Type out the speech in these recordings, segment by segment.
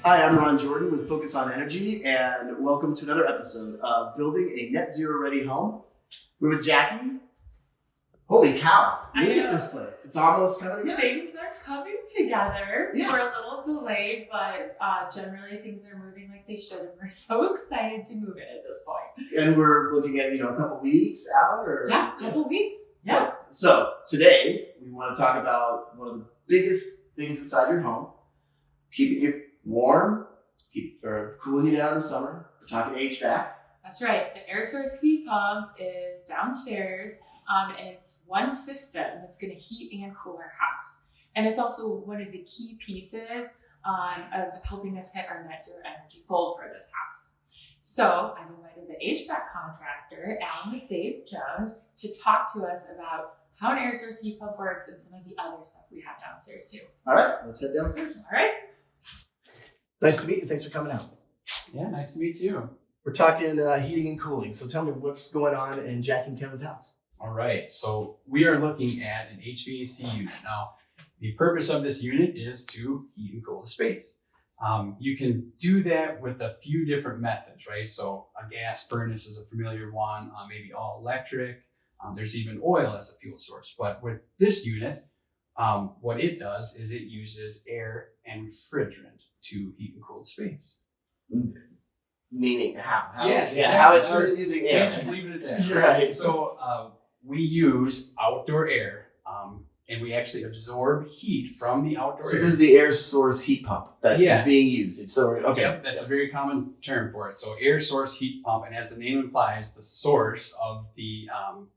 Hi, I'm Ron Jordan with Focus on Energy, and welcome to another episode of Building a Net Zero Ready Home. We're with Jackie. Holy cow, look at this place. It's almost coming together. Things are coming together. Yeah. We're a little delayed, but generally things are moving like they should, and we're so excited to move in at this point. And we're looking at, a couple weeks out or Yeah, a couple weeks. Yeah. So today we want to talk about one of the biggest things inside your home, keeping you warm, cooling you down in the summer. We're talking HVAC. That's right. The air source heat pump is downstairs, and it's one system that's going to heat and cool our house. And it's also one of the key pieces of helping us hit our net zero energy goal for this house. So I've invited the HVAC contractor, Alan McDade Jones, to talk to us about how an air source heat pump works and some of the other stuff we have downstairs too. All right, let's head downstairs. All right. Nice to meet you. Thanks for coming out. Yeah, nice to meet you. We're talking heating and cooling. So tell me what's going on in Jack and Kevin's house. All right, so we are looking at an HVAC unit. Now, the purpose of this unit is to heat and cool the space. You can do that with a few different methods, right? So a gas furnace is a familiar one, maybe all electric. There's even oil as a fuel source. But with this unit, what it does is it uses air and refrigerant to heat and cool the space. Meaning how? Yes, exactly. How is it using air? Can't just leave it at that. Right. So we use outdoor air, and we actually absorb heat from the outdoor So air. this is the air source heat pump that is being used. It's so okay. Yep, that's a very common term for it. So air source heat pump, and as the name implies, the source of the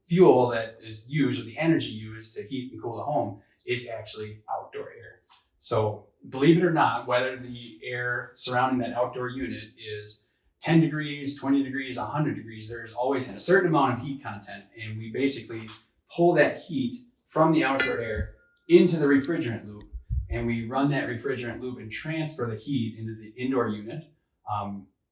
fuel that is used, or the energy used to heat and cool the home, is actually outdoor air. So believe it or not, whether the air surrounding that outdoor unit is 10 degrees, 20 degrees, 100 degrees, there's always a certain amount of heat content, and we basically pull that heat from the outdoor air into the refrigerant loop, and we run that refrigerant loop and transfer the heat into the indoor unit,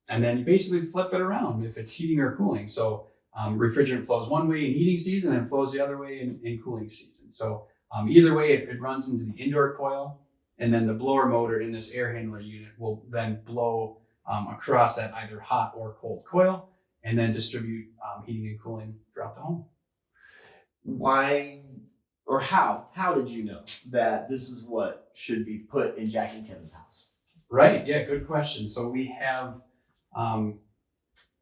and then you basically flip it around if it's heating or cooling. So refrigerant flows one way in heating season and flows the other way in cooling season. So either way, it runs into the indoor coil, and then the blower motor in this air handler unit will then blow across that either hot or cold coil, and then distribute heating and cooling throughout the home. Why or how did you know that this is what should be put in Jack and Kevin's house? Right. Yeah. Good question. So we have,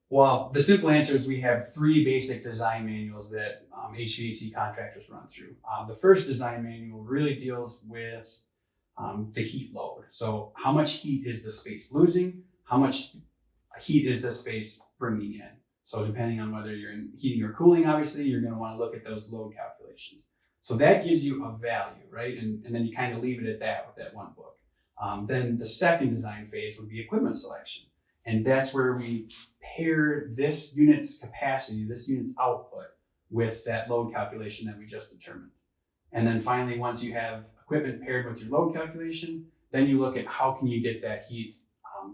well, the simple answer is we have three basic design manuals that HVAC contractors run through. The first design manual really deals with the heat load. So how much heat is the space losing? How much heat is the space bringing in? So depending on whether you're in heating or cooling, obviously, you're going to want to look at those load calculations. So that gives you a value, right? And then you kind of leave it at that with that one book. Then the second design phase would be equipment selection. And that's where we pair this unit's capacity, this unit's output, with that load calculation that we just determined. And then finally, once you have equipment paired with your load calculation, then you look at how can you get that heat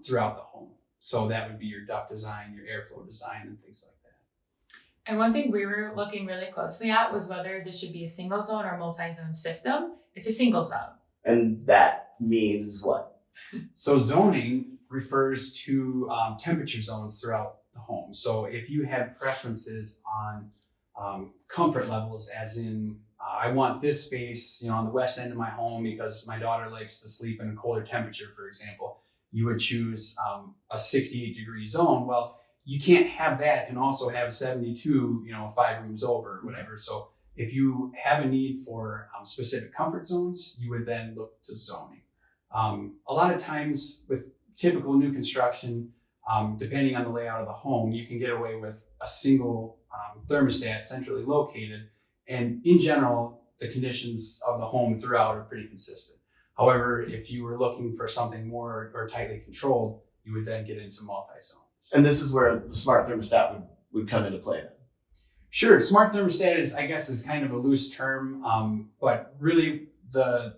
throughout the home. So that would be your duct design, your airflow design, and things like that. And one thing we were looking really closely at was whether this should be a single zone or multi-zone system. It's a single zone. And that means what? So zoning refers to temperature zones throughout the home. So if you had preferences on comfort levels, as in I want this space, on the west end of my home because my daughter likes to sleep in a colder temperature, for example, you would choose a 68 degree zone. Well, you can't have that and also have 72, 5 rooms over or whatever. So if you have a need for specific comfort zones, you would then look to zoning. A lot of times with typical new construction, depending on the layout of the home, you can get away with a single thermostat centrally located. And in general, the conditions of the home throughout are pretty consistent. However, if you were looking for something more or tightly controlled, you would then get into multi-zone. And this is where the smart thermostat would come into play then. Sure. Smart thermostat is kind of a loose term, but really the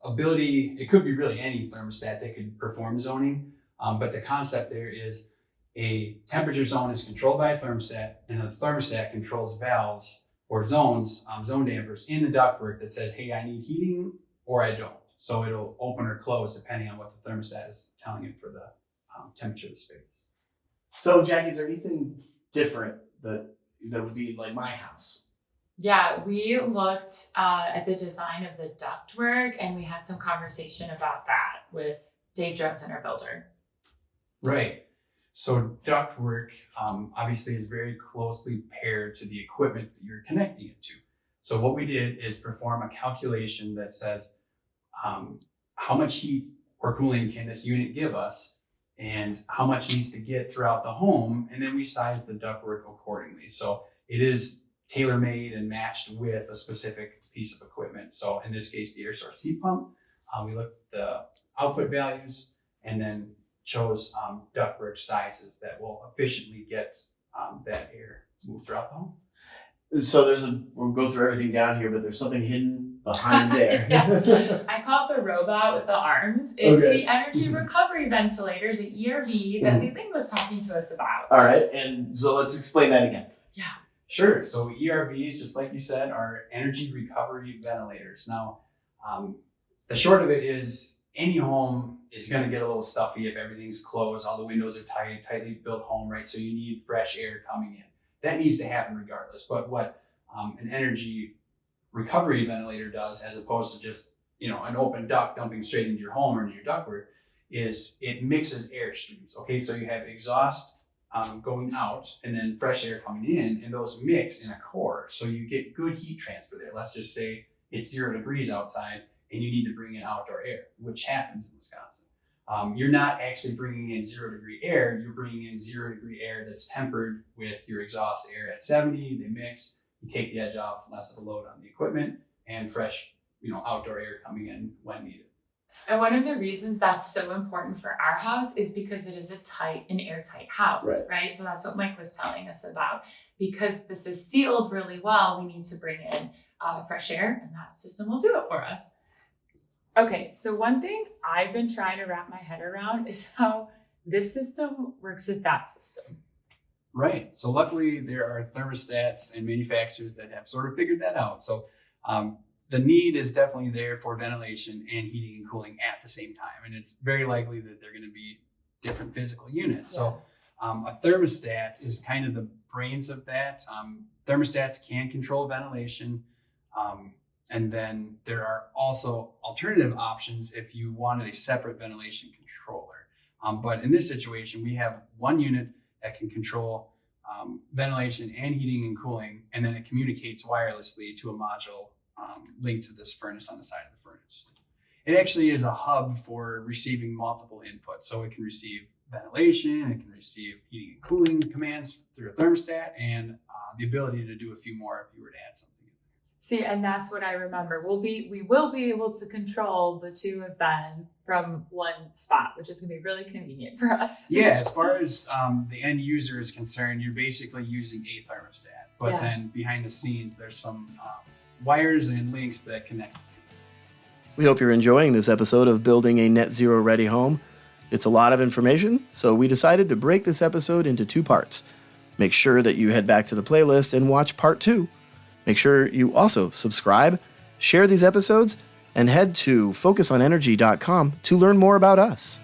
ability, it could be really any thermostat that could perform zoning. But the concept there is a temperature zone is controlled by a thermostat, and the thermostat controls valves or zones, zone dampers in the ductwork that says, hey, I need heating or I don't. So it'll open or close depending on what the thermostat is telling it for the temperature of the space. So, Jackie, is there anything different that would be like my house? Yeah, we looked at the design of the ductwork, and we had some conversation about that with Dave Jones, our builder. Right. So ductwork obviously is very closely paired to the equipment that you're connecting it to. So what we did is perform a calculation that says how much heat or cooling can this unit give us, and how much needs to get throughout the home, and then we size the ductwork accordingly. So it is tailor-made and matched with a specific piece of equipment. So in this case, the air source heat pump, we looked at the output values and then chose ductwork sizes that will efficiently get that air moved throughout the home. So we'll go through everything down here, but there's something hidden behind there. Yeah. I call it the robot with the arms. It's Okay. the energy recovery ventilator, the ERV, that Leland was talking to us about. All right, and so let's explain that again. Yeah. Sure. So ERVs, just like you said, are energy recovery ventilators. Now, the short of it is any home is going to get a little stuffy if everything's closed, all the windows are tight, tightly built home, right? So you need fresh air coming in. That needs to happen regardless. But what an energy recovery ventilator does, as opposed to just an open duct dumping straight into your home or into your ductwork, is it mixes air streams. Okay, so you have exhaust going out and then fresh air coming in, and those mix in a core. So you get good heat transfer there. Let's just say it's 0 degrees outside and you need to bring in outdoor air, which happens in Wisconsin. You're not actually bringing in 0 degree air, you're bringing in 0 degree air that's tempered with your exhaust air at 70, they mix, you take the edge off, less of a load on the equipment, and fresh, outdoor air coming in when needed. And one of the reasons that's so important for our house is because it is an airtight house, right? So that's what Mike was telling us about. Because this is sealed really well, we need to bring in fresh air, and that system will do it for us. Okay, so one thing I've been trying to wrap my head around is how this system works with that system. Right. So luckily there are thermostats and manufacturers that have sort of figured that out. So the need is definitely there for ventilation and heating and cooling at the same time. And it's very likely that they're going to be different physical units. Yeah. So a thermostat is kind of the brains of that. Thermostats can control ventilation. And then there are also alternative options if you wanted a separate ventilation controller. But in this situation, we have one unit that can control ventilation and heating and cooling, and then it communicates wirelessly to a module linked to this furnace on the side of the furnace. It actually is a hub for receiving multiple inputs. So it can receive ventilation, it can receive heating and cooling commands through a thermostat, and the ability to do a few more if you were to add something. See, and that's what I remember. We will be able to control the two of them from one spot, which is going to be really convenient for us. Yeah, as far as the end user is concerned, you're basically using a thermostat. But then behind the scenes, there's some wires and links that connect. We hope you're enjoying this episode of Building a Net Zero Ready Home. It's a lot of information, so we decided to break this episode into 2 parts. Make sure that you head back to the playlist and watch part 2. Make sure you also subscribe, share these episodes, and head to focusonenergy.com to learn more about us.